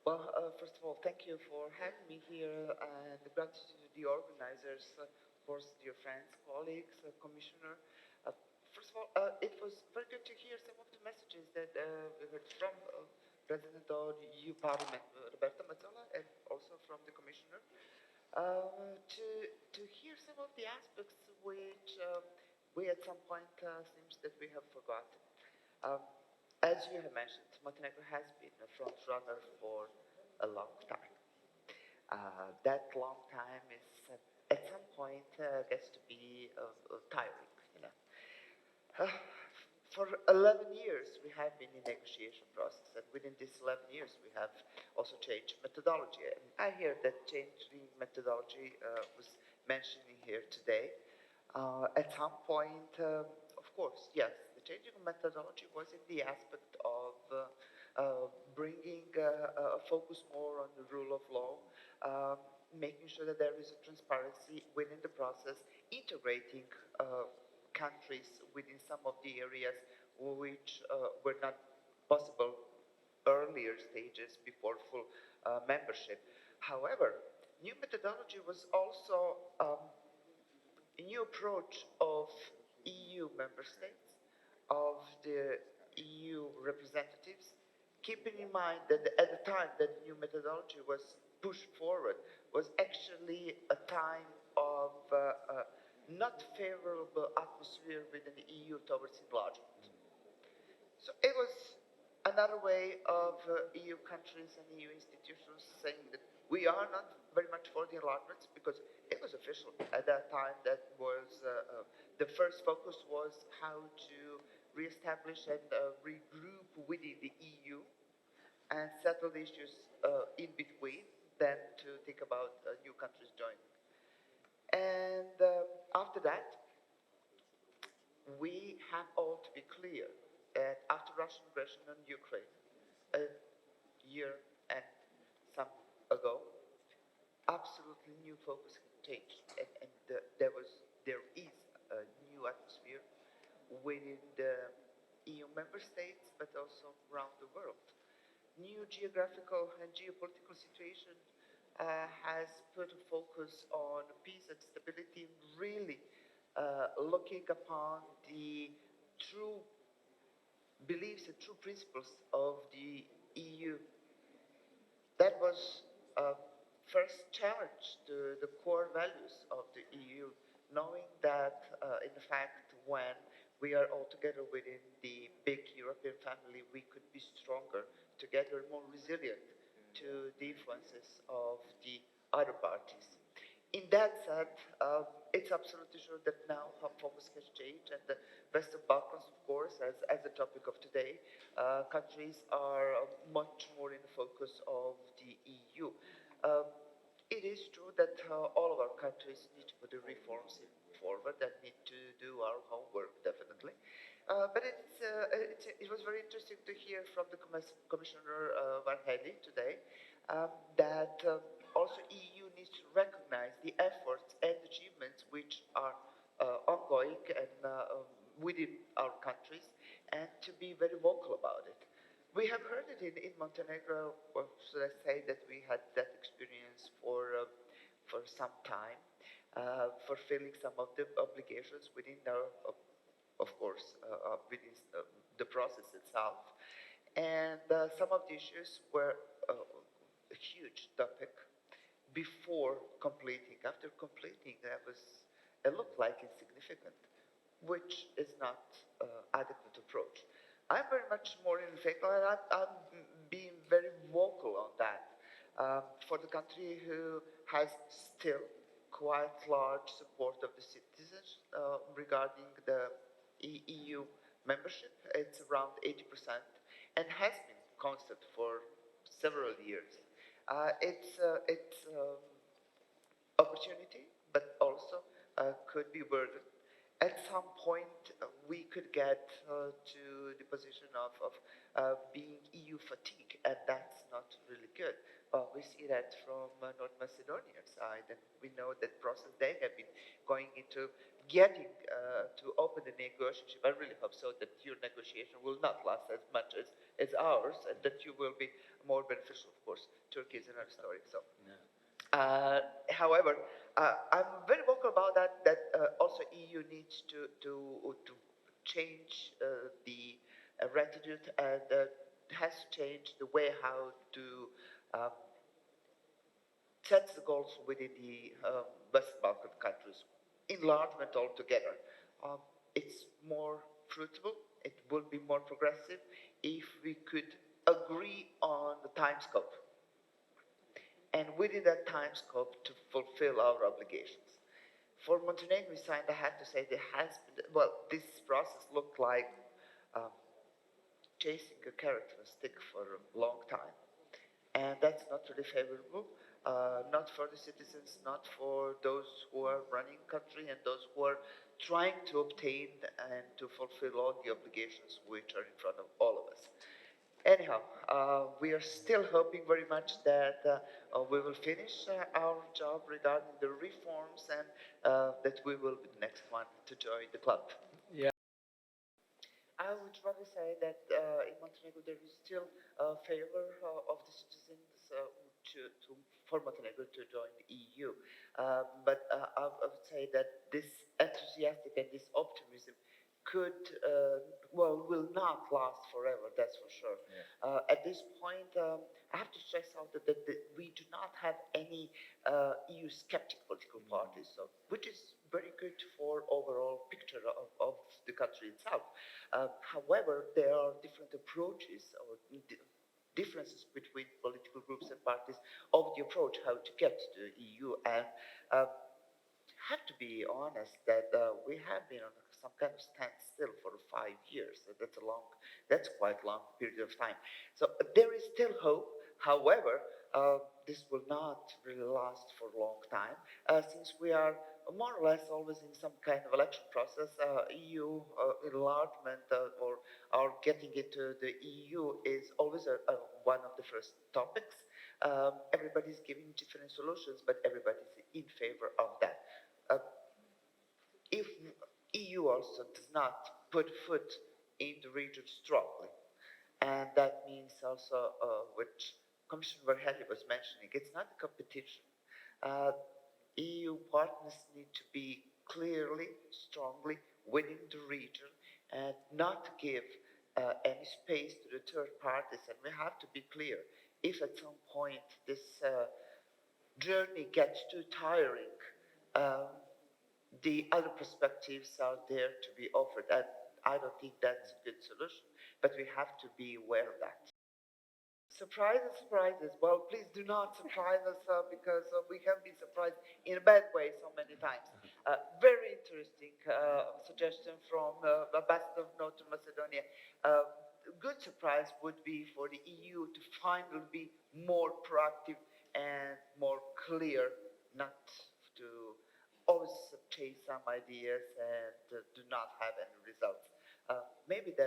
Well, first of all, thank you for having me here, and gratitude to the organizers, of course, dear friends, colleagues, Commissioner. Uh, First of all, it was very good to hear some of the messages that we heard from President of the EU Parliament, Roberta Mazzola, and also from the Commissioner, to hear some of the aspects which we at some point seems that we have forgotten. Um, as you have mentioned, Montenegro has been a front runner for a long time. That long time is at some point gets to be tiring, you know. Uh, for 11 years, we have been in negotiation process, and within these 11 years, we have also changed methodology. And I hear that changing methodology was mentioning here today. At some point, of course, yes, the changing of methodology was in the aspect of bringing a focus more on the rule of law, making sure that there is a transparency within the process, integrating countries within some of the areas which were not possible earlier stages before full membership. However, new methodology was also a new approach of EU member states, of the EU representatives, keeping in mind that at the time that new methodology was pushed forward was actually a time of not favorable atmosphere within the EU towards enlargement. So it was another way of EU countries and EU institutions saying that we are not very much for the enlargements because it was official at that time. That was the first focus was how to reestablish and regroup within the EU and settle the issues in between, than to think about new countries joining. And after that, we have all to be clear that after Russian aggression on Ukraine, a year and some ago, absolutely new focus had changed, and there is a new atmosphere within the EU member states, but also around the world. New geographical and geopolitical situation has put a focus on peace and stability, really looking upon the true beliefs and true principles of the EU. That was a first challenge to the core values of the EU, knowing that, in fact, when we are all together within the big European family, we could be stronger together, more resilient to the influences of the other parties. In that said, it's absolutely sure that now our focus has changed, and the Western Balkans, of course, as the topic of today, countries are much more in the focus of the EU. Uh, it is true that all of our countries need to put the reforms in forward, that need to do our homework, definitely. But it was very interesting to hear from the Commissioner Varhelyi today that also EU needs to recognize the efforts and achievements which are ongoing and within our countries, and to be very vocal about it. We have heard it in Montenegro, or should I say that we had that experience for some time, fulfilling some of the obligations within our, of course, within the process itself. And some of the issues were a huge topic before completing. After completing, it looked like insignificant, which is not adequate approach. I'm very much more in favor, and I'm being very vocal on that. For the country who has still quite large support of the citizens regarding the EU membership, it's around 80%, and has been constant for several years. It's opportunity, but also could be burden. at some point we could get to the position of being EU fatigue, and that's not really good. We see that from North Macedonian side, and we know that process they have been going into getting to open the negotiation. I really hope so that your negotiation will not last as much as ours, and that you will be more beneficial. Of course, Turkey is another story. So, however, I'm very vocal about that. That also EU needs to change the attitude and has changed the way how to um, set the goals within the West Balkan countries. Enlargement altogether. It's more fruitful. It will be more progressive if we could agree on the time scope, and within that time scope to fulfill our obligations. For Montenegro side, I have to say there has been, well, this process looked like um, chasing a carrot and a stick for a long time, and that's not really favorable. Not for the citizens, not for those who are running country and those who are trying to obtain and to fulfill all the obligations which are in front of all of us. Anyhow, we are still hoping very much that we will finish our job regarding the reforms, and that we will be the next one to join the club. Yeah. I would rather say that in Montenegro there is still a favor of the citizens for Montenegro to join the EU. But I would say that this enthusiastic and this optimism could, will not last forever, that's for sure. Yeah. At this point, I have to stress out that we do not have any EU skeptic political parties, so, which is very good for overall picture of the country itself. However, there are different approaches or differences between political groups and parties of the approach how to get to the EU, and have to be honest that we have been on some kind of standstill for 5 years. So that's quite long period of time. So there is still hope. However, this will not really last for a long time, since we are more or less always in some kind of election process. EU enlargement or getting into the EU is always one of the first topics. Everybody's giving different solutions, but everybody's in favor of that. If EU also does not put foot in the region strongly, and that means also, which Commissioner Verhelyi was mentioning, it's not a competition. EU partners need to be clearly, strongly within the region and not give any space to the third parties. And we have to be clear, if at some point this journey gets too tiring, the other perspectives are there to be offered. And I don't think that's a good solution, but we have to be aware of that. Surprises, surprises. Well, please do not surprise us because we have been surprised in a bad way so many times. Very interesting suggestion from Ambassador of North Macedonia. Good surprise would be for the EU to finally be more proactive and more clear, not to always chase some ideas and do not have any results. Maybe